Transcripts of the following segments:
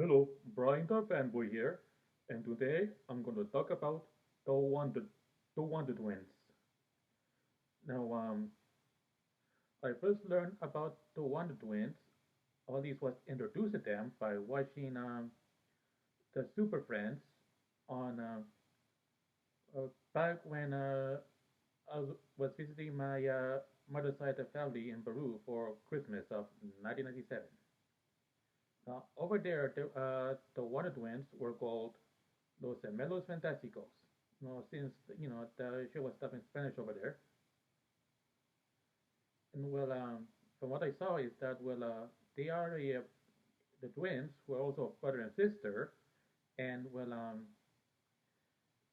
Hello, Brian the Fanboy here, and today I'm going to talk about the Wonder Twins. Now, I first learned about the Wonder Twins, or at least was introduced to them by watching the Super Friends on back when was visiting my mother's side of family in Peru for Christmas of 1997. Over there, the Wonder Twins were called Los Gemelos Fantásticos. Since the show was dubbed in Spanish over there, and from what I saw is that they are the twins who are also brother and sister, and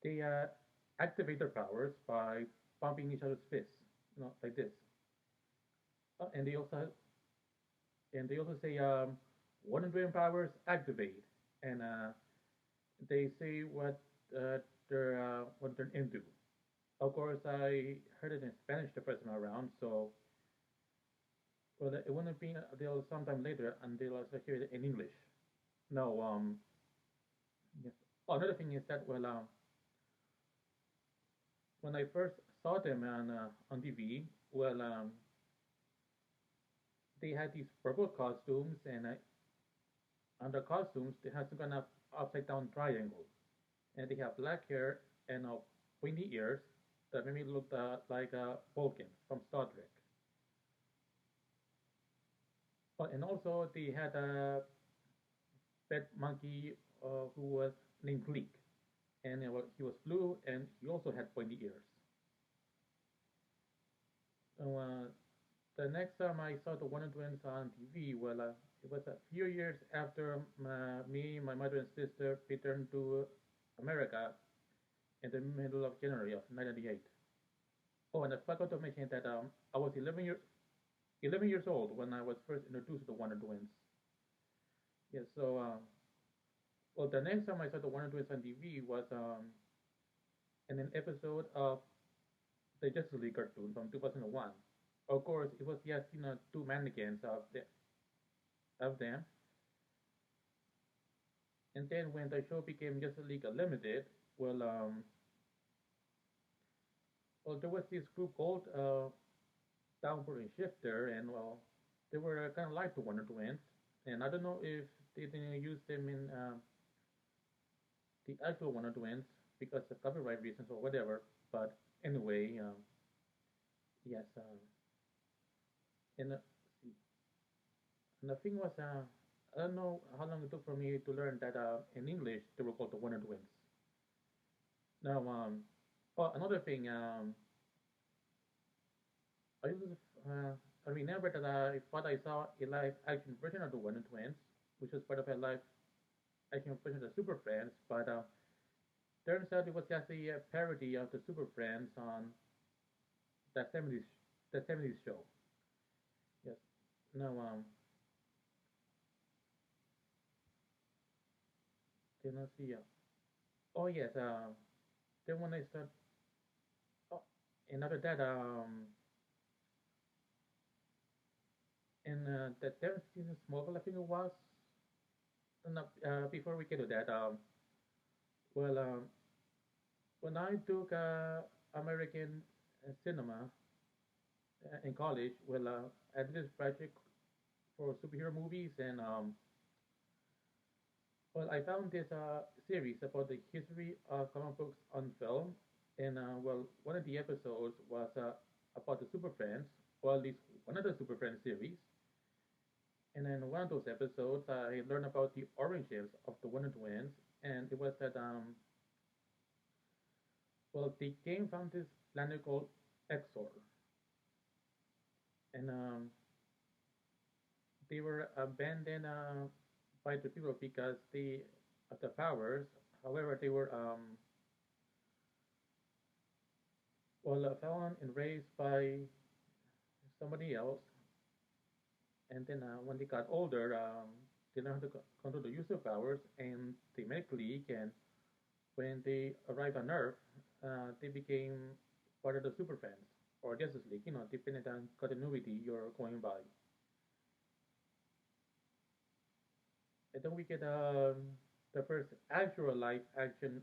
they activate their powers by bumping each other's fists, like this. And they also say Wonder Twin powers activate, and they say what they're into. Of course, I heard it in Spanish the first time around, so it wouldn't be until sometime later until I hear it in English. Now, yes. Another thing is that when I first saw them on TV, they had these purple costumes, and on the costumes they had some kind of upside down triangle, and they have black hair and pointy ears that made me look like Vulcan from Star Trek. And also they had a pet monkey who was named Gleek, and he was blue, and he also had pointy ears. So, the next time I saw the Wonder Twins on TV, it was a few years after me, my mother, and sister returned to America in the middle of January of 1998. Oh, and I forgot to mention that I was 11 years old when I was first introduced to the Wonder Twins. Yes, so the next time I saw the Wonder Twins on TV was in an episode of the Justice League cartoon from 2001. Of course, it was just two mannequins of them, and then when the show became Justice League Unlimited, well, um, there was this group called Downward and Shifter, and they were kind of like the Wonder Twins, and I don't know if they didn't use them in the actual Wonder Twins because of copyright reasons or whatever. But anyway, yes, and and the thing was, I don't know how long it took for me to learn that in English they were called the Wonder Twins. Now, another thing, I used I remember that I thought I saw a live action version of the Wonder Twins, which was part of a live action version of the Super Friends, but turns out it was just a parody of the Super Friends on the 70s, the 70s show. Yes. Now, can I see? Oh yes. Then when I start, oh, and after that, in the 10th season Smallville, I think it was. No, before we get to that, well, when I took American cinema in college, I did this project for superhero movies, and I found this series about the history of comic books on film, and one of the episodes was about the Super Friends, or at least one of the Super Friends series. And in one of those episodes, I learned about the origins of the Wonder Twins, and it was that they came from this planet called Exor, and they were abandoned by the people because they of the powers. However, they were found and raised by somebody else, and then when they got older, they learned to control the use of powers, and they met Gleek, and when they arrived on Earth, they became part of the Super Friends or Justice League, depending on continuity you're going by. And then we get the first actual live action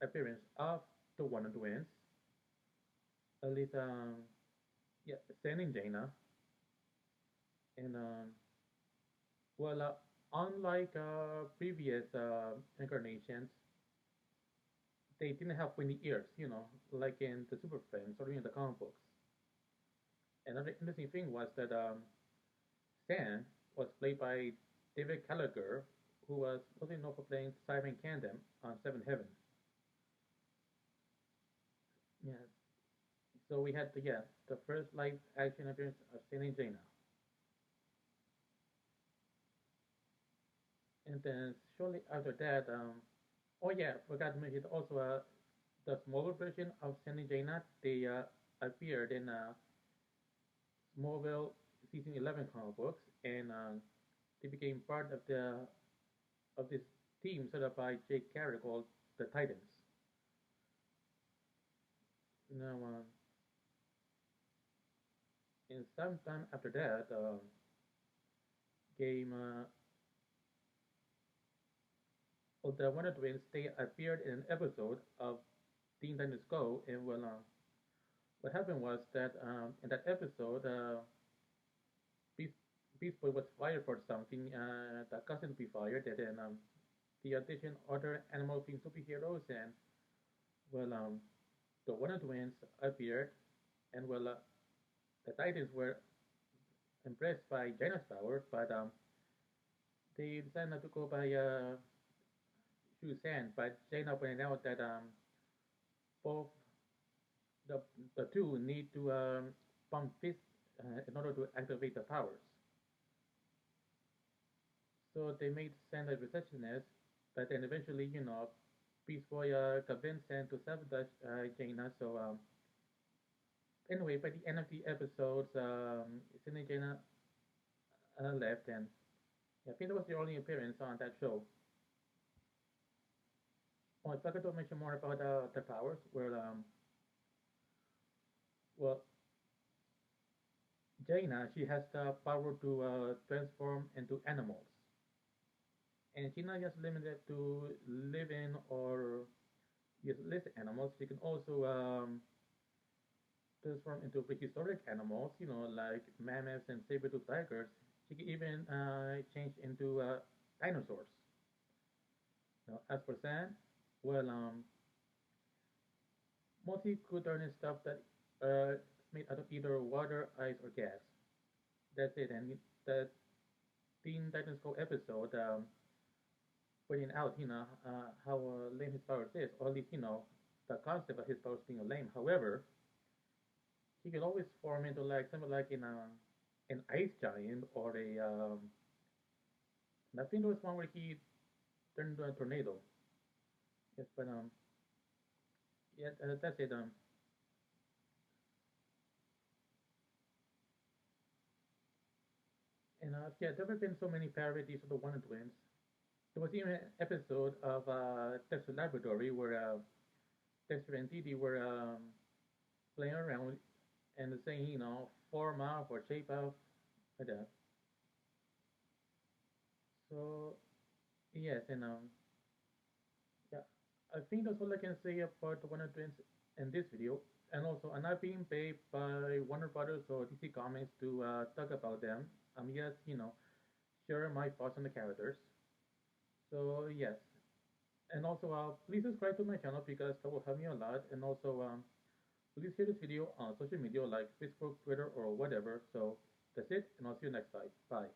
appearance of the Wonder Twins, at least yeah, Stan and Jaina, and well, unlike previous incarnations, they didn't have pointy ears, like in the Super Friends or in the comic books. Another interesting thing was that Stan was played by David Gallagher, who was mostly known for playing Simon Candem on Seven Heaven. Yeah. So we had the first live action appearance of Stan and Jaina, and then shortly after that, oh yeah, forgot to mention also the smaller version of Stan and Jaina. They appeared in Smallville season 11 comic books, and they became part of this team set up by Jake Carey called the Titans. Now, and sometime after that, game of the Wonder Twins, they appeared in an episode of Teen Titans Go, and well, what happened was that in that episode, Beast, Beast Boy was fired for something that caused him to be fired, and then he auditioned other animal-themed superheroes, and well, the Wonder Twins appeared, and well, the Titans were impressed by Jaina's power, but they decided not to go by Shu San. But Jaina pointed out that both the the two need to pump fists in order to activate the powers. So they made San a receptionist, but then eventually, Beast Boy convinced San to sabotage Jaina. So anyway, by the end of the episodes, San and Jaina left, and yeah, I think that was the only appearance on that show. Oh, I forgot to mention more about the powers. Well, Jaina, she has the power to transform into animals, and she's not just limited to living or just list animals. She can also transform into prehistoric animals, like mammoths and saber-toothed tigers. She can even change into dinosaurs. Now, as for sand, well, mostly could turn in stuff that is made out of either water, ice, or gas. That's it. And the Teen Titans Go episode pointing out, how lame his powers is, or at least, the concept of his powers being lame. However, he could always form into like something like in an ice giant or I think there was one where he turned into a tornado. Yes, but yeah, that's it. And yeah, there have been so many parodies of the Wonder Twins. There was even an episode of Dexter Laboratory where Dexter and Dee Dee were playing around and saying, form up or shape up, like that. So yes, and yeah, I think that's all I can say about the Wonder Twins in this video. And also, I'm not being paid by Warner Brothers or DC Comics to talk about them. I'm just, sharing my thoughts on the characters. So yes, and also please subscribe to my channel because that will help me a lot. And also please share this video on social media like Facebook, Twitter, or whatever. So that's it, and I'll see you next time. Bye.